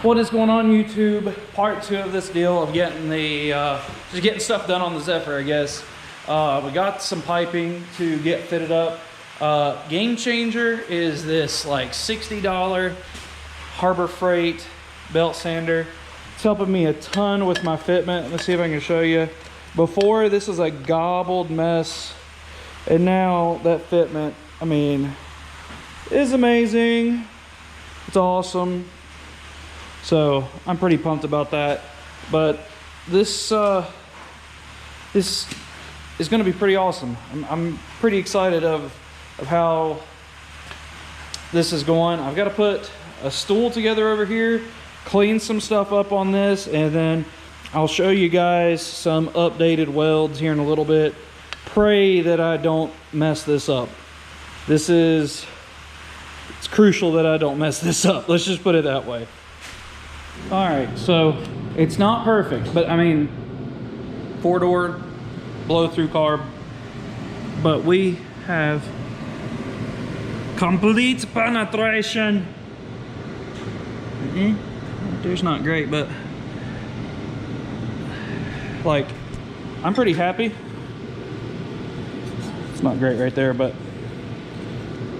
What is going on, YouTube? Part 2 of this deal of getting the just getting stuff done on the Zephyr, I guess. We got some piping to get fitted up. Game changer is this like $60 Harbor Freight belt sander. It's helping me a ton with my fitment. Let's see if I can show you. Before, this was a gobbled mess, and now that fitment, I mean, is amazing. It's awesome. So I'm pretty pumped about that. But this is going to be pretty awesome. I'm pretty excited of how this is going. I've got to put a stool together over here, clean some stuff up on this, and then I'll show you guys some updated welds here in a little bit. Pray that I don't mess this up. It's crucial that I don't mess this up. Let's just put it that way. All right, so it's not perfect, but I mean, 4-door blow-through carb, but we have complete penetration. There's not great, but like, I'm pretty happy. It's not great right there, but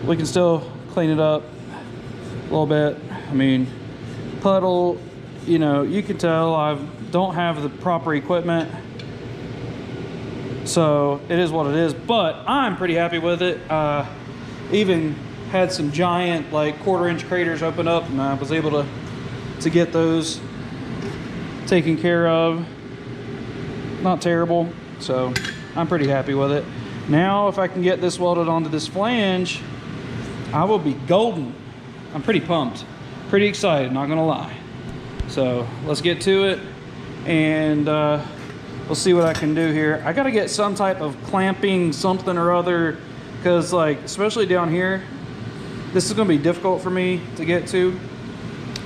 we can still clean it up a little bit. I mean, puddle, you know, you can tell I don't have the proper equipment, so it is what it is, but I'm pretty happy with it. Even had some giant like 1/4-inch craters open up, and I was able to get those taken care of. Not terrible, so I'm pretty happy with it. Now if I can get this welded onto this flange, I will be golden. I'm pretty pumped, pretty excited, not gonna lie. So let's get to it, and we'll see what I can do here. I gotta get some type of clamping something or other, because like, especially down here, this is gonna be difficult for me to get to.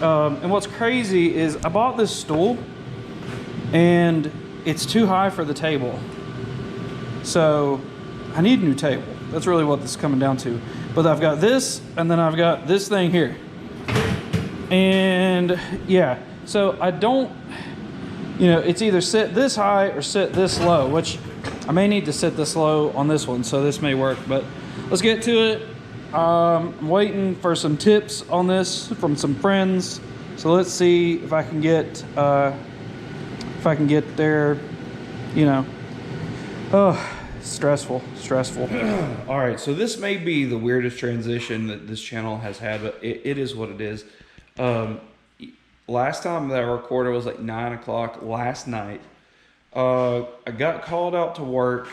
And what's crazy is I bought this stool and it's too high for the table. So I need a new table. That's really what this is coming down to. But I've got this, and then I've got this thing here. And yeah, so I don't, you know, it's either sit this high or sit this low, which I may need to sit this low on this one, so this may work, but let's get to it. I'm waiting for some tips on this from some friends. So let's see if I can get there, you know. Oh, stressful. All right, so this may be the weirdest transition that this channel has had, but it is what it is. Last time that I recorded was like 9 o'clock last night. I got called out to work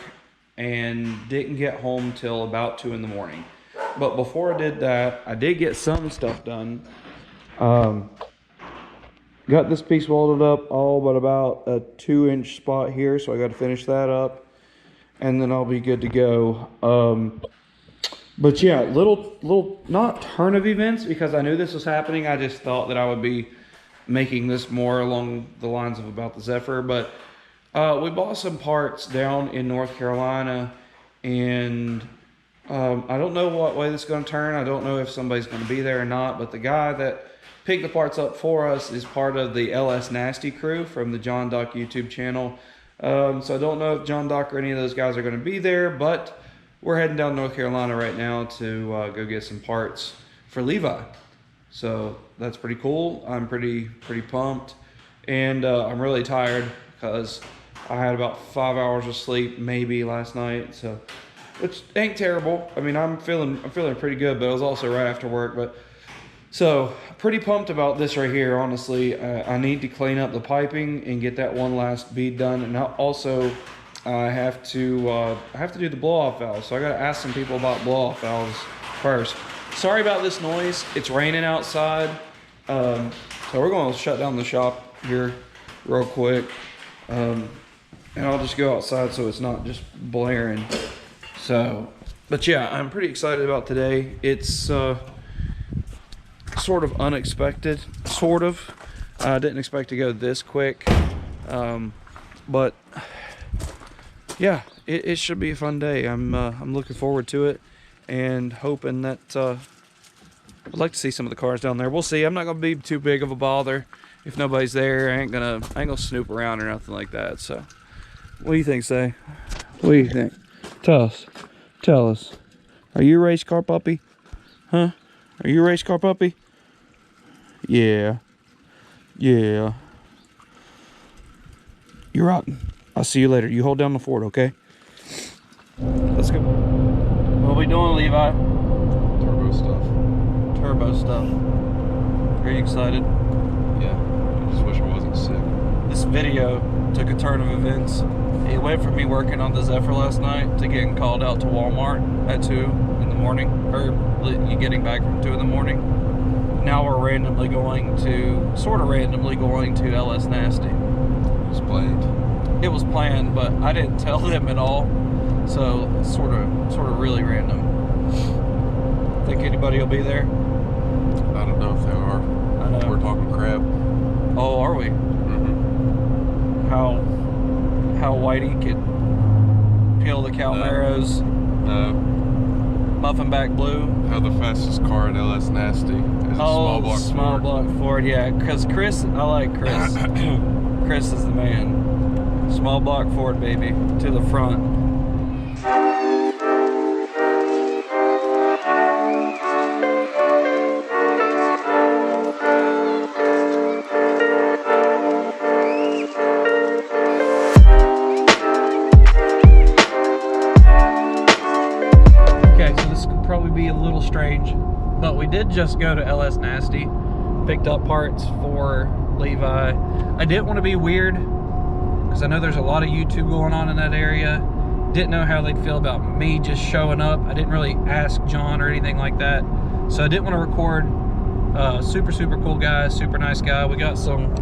and didn't get home till about 2 in the morning. But before I did that, I did get some stuff done. Got this piece welded up all but about a 2-inch spot here, so I got to finish that up, and then I'll be good to go. But yeah, little not turn of events, because I knew this was happening. I just thought that I would be making this more along the lines of about the Zephyr. But we bought some parts down in North Carolina, and I don't know what way this is going to turn. I don't know if somebody's going to be there or not, but the guy that picked the parts up for us is part of the LS Nasty crew from the John Doc YouTube channel. So I don't know if John Doc or any of those guys are going to be there, but we're heading down to North Carolina right now to go get some parts for Levi. So that's pretty cool. I'm pretty pumped, and I'm really tired because I had about 5 hours of sleep maybe last night, so which ain't terrible. I mean, I'm feeling pretty good, but it was also right after work. But so pretty pumped about this right here, honestly. I need to clean up the piping and get that one last bead done, and also I have to do the blow-off valve. So I got to ask some people about blow-off valves first. Sorry about this noise. It's raining outside, so we're going to shut down the shop here real quick, and I'll just go outside so it's not just blaring. So, but yeah, I'm pretty excited about today. It's sort of unexpected, sort of. I didn't expect to go this quick, but yeah, it should be a fun day. I'm looking forward to it, and hoping that I'd like to see some of the cars down there. We'll see. I'm not gonna be too big of a bother. If nobody's there, I ain't gonna snoop around or nothing like that. So, what do you think, Say? What do you think? Tell us. Are you a race car puppy? Huh? Are you a race car puppy? Yeah. Yeah. You're rocking. I'll see you later. You hold down the fort, okay? Let's go. What are we doing, Levi? Turbo stuff. Are you excited? Yeah. I just wish I wasn't sick. This video took a turn of events. It went from me working on the Zephyr last night to getting called out to Walmart at 2 in the morning, or you getting back from 2 in the morning. Now we're sort of randomly going to LS Nasty. It was planned. It was planned, but I didn't tell them at all, so it's sort of really random. Think anybody will be there? I don't know if they are. I know. We're talking crap. Oh, are we? Mm-hmm. How Whitey could peel the Calameros, No. Muffin Back Blue. How the fastest car at LS Nasty is a small block Ford. Ford, yeah. Because Chris, I like Chris. Chris is the man. Small block Ford, baby, to the front. Be a little strange, but we did just go to LS Nasty, picked up parts for Levi. I didn't want to be weird because I know there's a lot of YouTube going on in that area. Didn't know how they'd feel about me just showing up. I didn't really ask John or anything like that, so I didn't want to record. Super cool guy, super nice guy. We got some,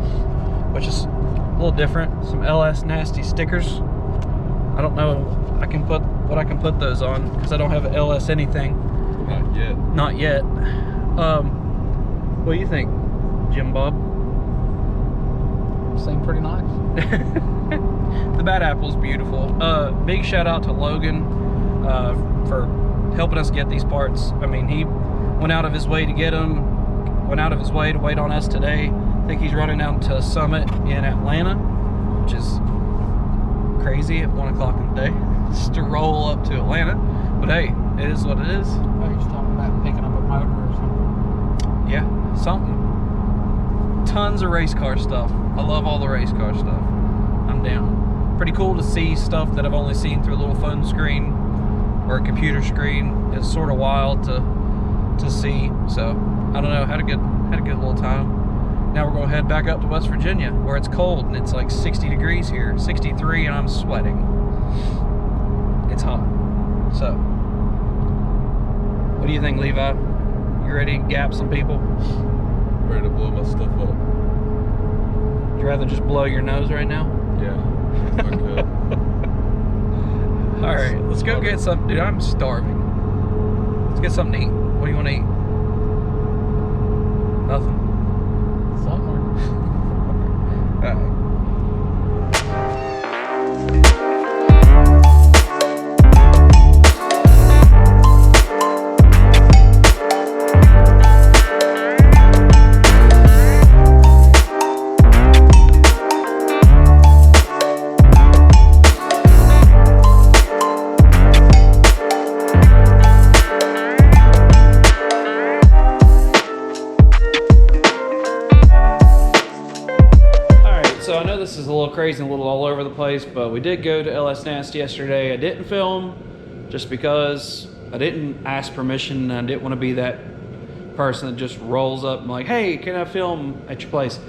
which is a little different, some LS Nasty stickers. I don't know what I can put those on because I don't have an LS anything. Not yet. What do you think, Jim Bob? Seem pretty nice. The Bad Apple's beautiful. Big shout out to Logan for helping us get these parts. I mean, he went out of his way to get them, went out of his way to wait on us today. I think he's running out to Summit in Atlanta, which is crazy at 1 o'clock in the day just to roll up to Atlanta. But hey, it is what it is. Oh, you're talking about picking up a motor or something? Yeah, something. Tons of race car stuff. I love all the race car stuff. I'm down. Pretty cool to see stuff that I've only seen through a little phone screen or a computer screen. It's sort of wild to see. So I don't know. Had a good little time. Now we're gonna head back up to West Virginia where it's cold and it's like 60 degrees here, 63, and I'm sweating. It's hot. So, what do you think, Levi? You ready to gap some people? Ready to blow my stuff up. Would you rather just blow your nose right now? Yeah, if I could. All right, let's go get something. Dude, I'm starving. Let's get something to eat. What do you want to eat? Nothing. Somewhere. All right. This is a little crazy and a little all over the place, but we did go to LS Nasty yesterday. I didn't film just because I didn't ask permission. I didn't want to be that person that just rolls up and like, hey, can I film at your place?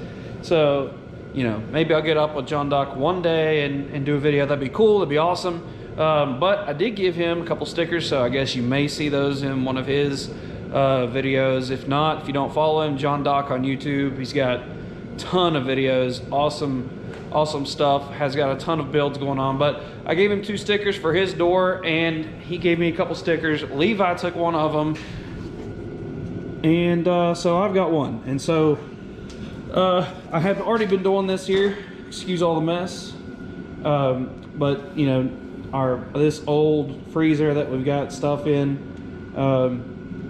So, you know, maybe I'll get up with John Doc one day and do a video. That'd be cool. That'd be awesome. But I did give him a couple stickers, so I guess you may see those in one of his videos. If not, if you don't follow him, John Doc on YouTube, he's got a ton of videos, awesome stuff, has got a ton of builds going on. But I gave him 2 stickers for his door, and he gave me a couple stickers. Levi took one of them, and so I've got one. And so I have already been doing this here, excuse all the mess, but you know, this old freezer that we've got stuff in,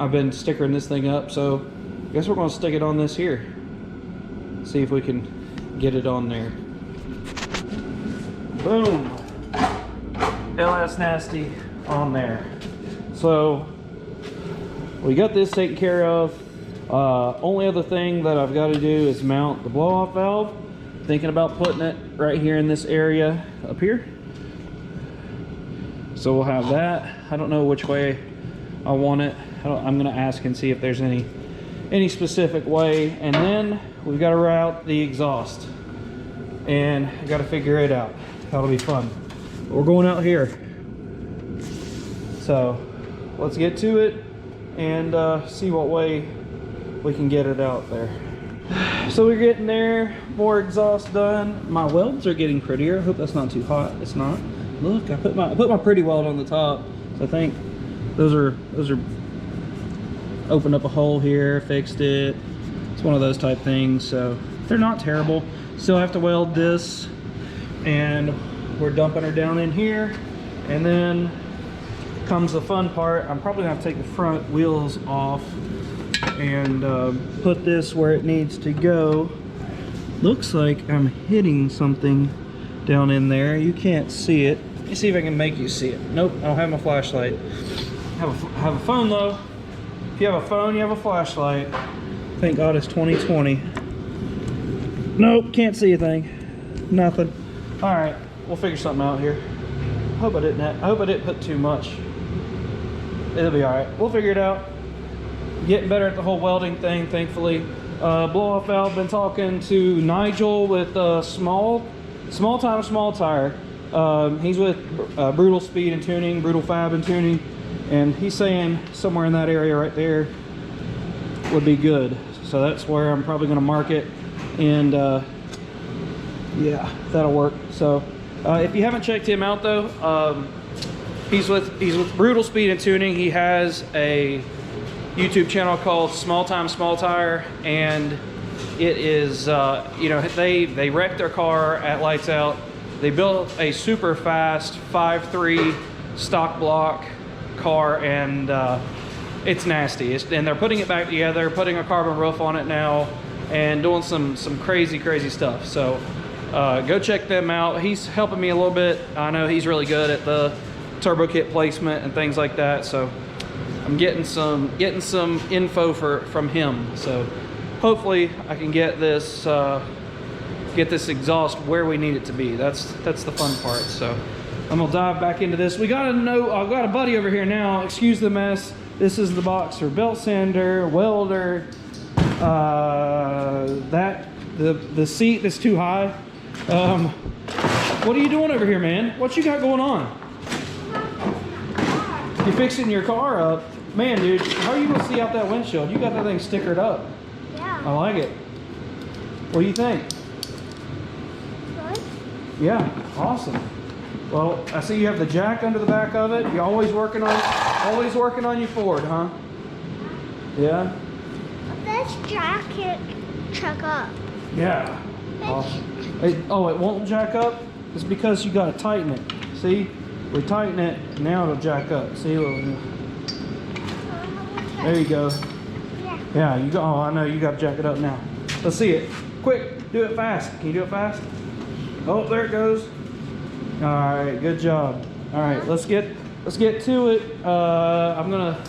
I've been stickering this thing up, so I guess we're gonna stick it on this here. See if we can get it on there. Boom. LS Nasty on there. So we got this taken care of. Only other thing that I've got to do is mount the blow-off valve. Thinking about putting it right here in this area up here. So we'll have that. I don't know which way I want it. I'm gonna ask and see if there's any specific way. And then we've got to route the exhaust, and I got to figure it out. That'll be fun. We're going out here, so let's get to it and see what way we can get it out there. So we're getting there. More exhaust done. My welds are getting prettier. I hope that's not too hot. It's not. Look, I put my pretty weld on the top. So I think those are opened up a hole here, fixed it. It's one of those type things. So they're not terrible. Still have to weld this, and we're dumping her down in here. And then comes the fun part. I'm probably gonna have to take the front wheels off and put this where it needs to go. Looks like I'm hitting something down in there. You can't see it. Let me see if I can make you see it. Nope, I don't have my flashlight. Have a phone though. If you have a phone, you have a flashlight. Thank God it's 2020. Nope, can't see a thing. Nothing. All right, we'll figure something out here. I hope I didn't put too much. It'll be all right. We'll figure it out. Getting better at the whole welding thing, thankfully. Blow-off valve. Been talking to Nigel with small tire. He's with Brutal Speed and Tuning, Brutal Fab and Tuning, and he's saying somewhere in that area right there would be good. So that's where I'm probably going to mark it, and yeah, that'll work. So if you haven't checked him out though, he's with Brutal Speed and Tuning. He has a YouTube channel called Small Tire, and it is you know, they wrecked their car at Lights Out. They built a super fast 5.3 stock block car, and it's nasty. And they're putting it back together, putting a carbon roof on it now, and doing some crazy stuff. So go check them out. He's helping me a little bit. I know he's really good at the turbo kit placement and things like that. So I'm getting some info from him. So hopefully I can get this exhaust where we need it to be. That's the fun part. So I'm gonna dive back into this. I've got a buddy over here now. Excuse the mess. This is the box for belt sander, welder, the seat that's too high. What are you doing over here, man? What you got going on? You're fixing your car up. Man, dude, how are you gonna see out that windshield? You got that thing stickered up. Yeah. I like it. What do you think? Good. Yeah, awesome. Well, I see you have the jack under the back of it. You're always working on your Ford, huh? Yeah? This jacket chuck up. Yeah. Awesome. It won't jack up? It's because you gotta tighten it. See? We tighten it, now it'll jack up. See? There you go. Yeah. Yeah, you go. Oh, I know, you gotta jack it up now. Let's see it. Quick, do it fast. Can you do it fast? Oh, there it goes. All right, good job. All right, let's get to it. I'm gonna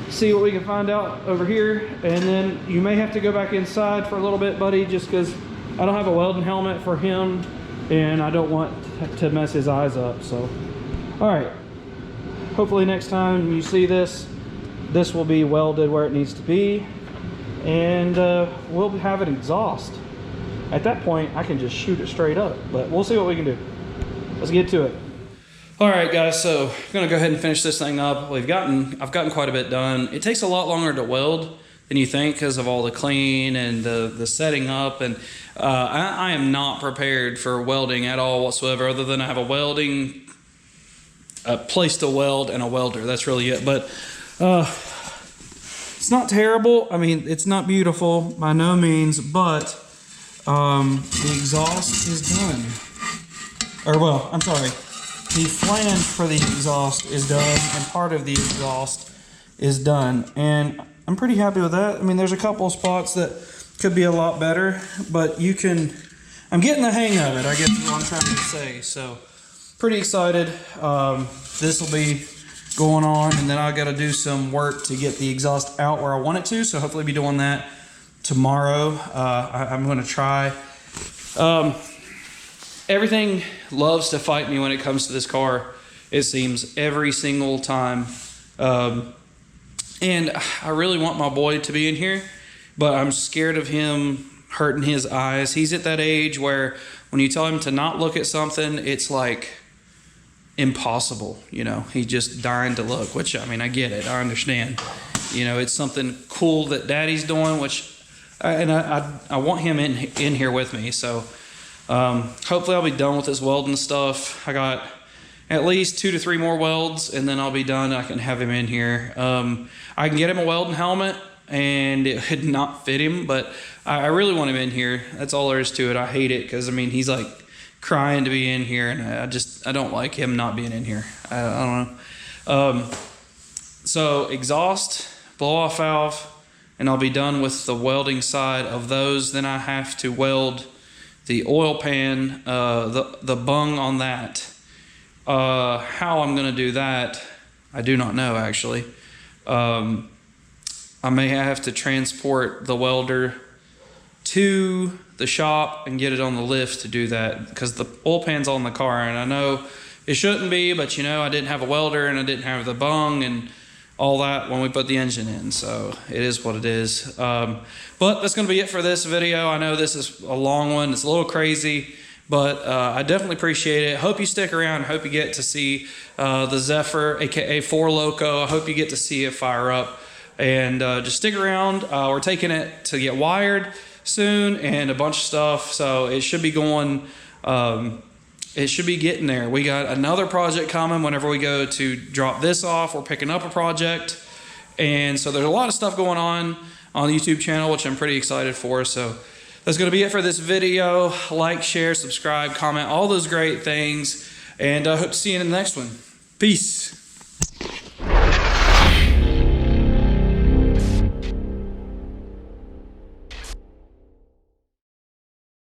see what we can find out over here, and then you may have to go back inside for a little bit, buddy, just because I don't have a welding helmet for him, and I don't want to mess his eyes up. So, all right. Hopefully next time you see this will be welded where it needs to be, and we'll have an exhaust. At that point, I can just shoot it straight up, but we'll see what we can do. Let's get to it. All right, guys, so I'm gonna go ahead and finish this thing up. I've gotten quite a bit done. It takes a lot longer to weld than you think because of all the clean and the setting up, and I am not prepared for welding at all whatsoever, other than I have a place to weld and a welder. That's really it. But it's not terrible. I mean, it's not beautiful by no means, but the exhaust is done. Or, well, I'm sorry. The flange for the exhaust is done, and part of the exhaust is done, and I'm pretty happy with that. I mean, there's a couple of spots that could be a lot better, but I'm getting the hang of it, I guess is what I'm trying to say. So pretty excited. This will be going on, and then I got to do some work to get the exhaust out where I want it to, so hopefully be doing that tomorrow. I'm going to try. Everything loves to fight me when it comes to this car, it seems, every single time. And I really want my boy to be in here, but I'm scared of him hurting his eyes. He's at that age where when you tell him to not look at something, it's like impossible, you know. He's just dying to look, which, I mean, I get it. I understand. You know, it's something cool that Daddy's doing, which, I want him in here with me. So hopefully I'll be done with this welding stuff. I got at least 2 to 3 more welds, and then I'll be done. I can have him in here. I can get him a welding helmet, and it would not fit him, but I really want him in here. That's all there is to it. I hate it because, I mean, he's like crying to be in here, and I don't like him not being in here. I don't know. So exhaust, blow off valve, and I'll be done with the welding side of those. Then I have to weld the oil pan, the bung on that. How I'm going to do that, I do not know, actually. I may have to transport the welder to the shop and get it on the lift to do that, because the oil pan's on the car, and I know it shouldn't be, but you know, I didn't have a welder and I didn't have the bung and all that when we put the engine in, so it is what it is. But that's going to be it for this video. I know this is a long one, it's a little crazy, but I definitely appreciate it. Hope you stick around. Hope you get to see the Zephyr, aka 4 Loco. I hope you get to see it fire up, and just stick around. We're taking it to get wired soon and a bunch of stuff, so it should be going, it should be getting there. We got another project coming whenever we go to drop this off. We're picking up a project, and so there's a lot of stuff going on the YouTube channel, which I'm pretty excited for. So that's going to be it for this video. Like, share, subscribe, comment, all those great things, and I hope to see you in the next one. Peace.